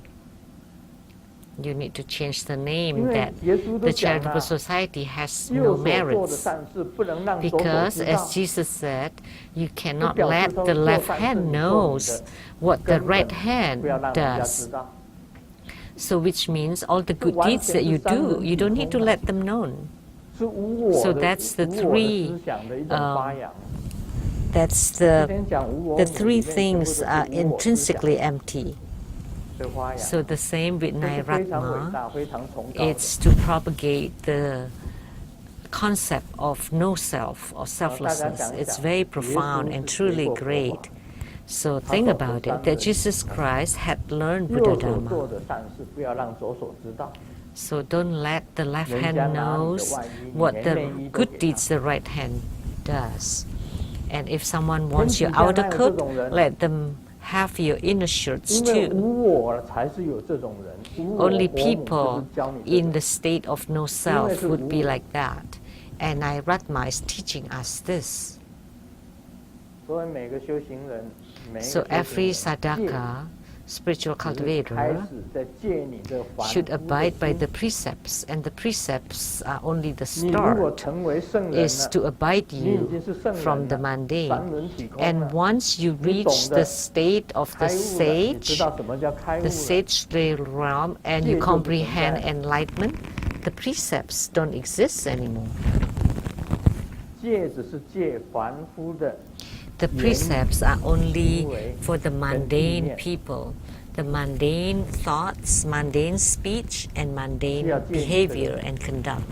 S1: You need to change the
S2: 因
S1: name
S2: 为
S1: that
S2: 耶稣都
S1: the
S2: 讲
S1: charitable
S2: 了，
S1: society has
S2: 右
S1: no
S2: 手做的
S1: merits.
S2: 善事不能让左手
S1: Because
S2: 知道
S1: as。Jesus said, you
S2: 就
S1: cannot
S2: 表示
S1: let
S2: 说
S1: the
S2: 做
S1: left
S2: 善事
S1: hand
S2: 你做你
S1: knows
S2: 的
S1: what the
S2: 根
S1: right
S2: 本，
S1: hand
S2: 不要让人家
S1: does.
S2: 知道。
S1: So which means all the
S2: 这
S1: good
S2: 完
S1: deeds
S2: 全
S1: that
S2: 是
S1: you
S2: 三
S1: do,
S2: 轮
S1: you
S2: 体
S1: don't need to
S2: 空啊，
S1: let them known.
S2: 是无我
S1: So
S2: 的
S1: that's the
S2: 无我的
S1: three,
S2: 思想的一种发扬。
S1: That's
S2: 今
S1: the
S2: 天讲无我
S1: the
S2: 里
S1: three
S2: 面全部都
S1: things
S2: 是
S1: are
S2: 无我思想
S1: intrinsically empty.
S2: 的发扬，
S1: So the same with
S2: 这是非常伟
S1: Nairatma.
S2: 大、非常崇高的。
S1: It's to propagate the concept of no self or selflessness. It's very profound and truly great. So think about it, that Jesus Christ had learned
S2: 右
S1: Buddha
S2: 手做
S1: Dharma.
S2: 的善事不要让左手知道，
S1: So don't let the left
S2: 人
S1: hand
S2: 家拿你的
S1: knows
S2: 外衣，你
S1: what
S2: 连
S1: the
S2: 内衣都
S1: good
S2: 给他。
S1: deeds the right hand does. And if someone
S2: 天
S1: wants
S2: 底
S1: your
S2: 下
S1: outer
S2: 哪有这
S1: coat,
S2: 种人？
S1: let them have your inner shirts
S2: 因为
S1: too.
S2: 无我才是有这种人，无我
S1: Only
S2: 佛母就
S1: people
S2: 是教你这
S1: in
S2: 个
S1: the state of no self would be like that. And Nairatma is teaching us this.
S2: 所以每个修行人，每一个
S1: So
S2: 修
S1: every
S2: 行人
S1: sadhaka, spiritual
S2: 开
S1: cultivator,
S2: 始在借你这凡
S1: should
S2: 夫的
S1: abide by
S2: 心
S1: the precepts, and the precepts are only the
S2: 你如果
S1: start,
S2: 成为圣人
S1: is
S2: 了，
S1: to abide
S2: 你已经
S1: you
S2: 是圣
S1: from
S2: 人
S1: the
S2: 了，
S1: mundane.
S2: 三轮体空
S1: And
S2: 了，
S1: once you
S2: 你懂
S1: reach
S2: 得
S1: the state of
S2: 开
S1: the
S2: 悟了，你知
S1: sage,
S2: 道什么叫开悟
S1: the
S2: 了。
S1: sage realm, and
S2: 戒
S1: you
S2: 就不存在
S1: comprehend
S2: 了。
S1: enlightenment, the precepts don't exist anymore.
S2: 戒只是戒凡夫的
S1: The
S2: 言语
S1: precepts are only
S2: 行为
S1: for the
S2: 跟意
S1: mundane
S2: 念
S1: people, the mundane thoughts, mundane speech, and mundane
S2: 是要戒律
S1: behavior and conduct.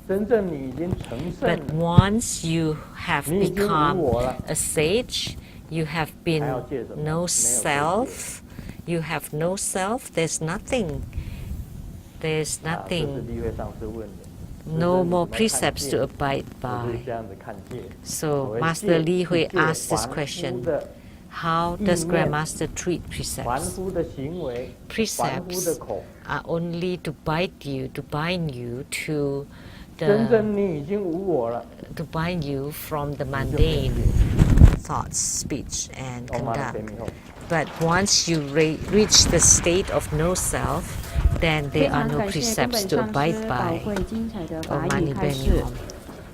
S2: 真正你已经成圣
S1: But
S2: 了，
S1: once you have
S2: 你已经无
S1: become
S2: 我了，
S1: a sage, you have
S2: 还
S1: been
S2: 要戒什么？
S1: no
S2: 没有戒戒。
S1: self, you have no self, there's nothing. There's
S2: 啊，这是
S1: nothing.
S2: 地位上师问的。
S1: No more precepts to abide
S2: 就是
S1: by.
S2: 这样子看戒。
S1: So Master Li Hui asked this question. How does Grandmaster treat
S2: 凡
S1: precepts?
S2: 夫的行为，凡夫的
S1: Precepts
S2: 口，
S1: are only to bind you, to bind you to
S2: 真
S1: the
S2: 正你已经无我了，
S1: to bind you from the
S2: 你就没有
S1: mundane
S2: 戒。
S1: thoughts, speech, and
S2: 我妈的前
S1: conduct.
S2: 面后，
S1: But once you reach the state of no self, then there
S3: 非
S1: are
S3: 常
S1: no
S3: 感谢根
S1: precepts
S3: 本
S1: to
S3: 上
S1: abide
S3: 师宝
S1: by.
S3: 贵精彩的
S1: Om
S3: 法
S1: Mani
S3: 语开
S1: Padme
S3: 示。
S1: Hum.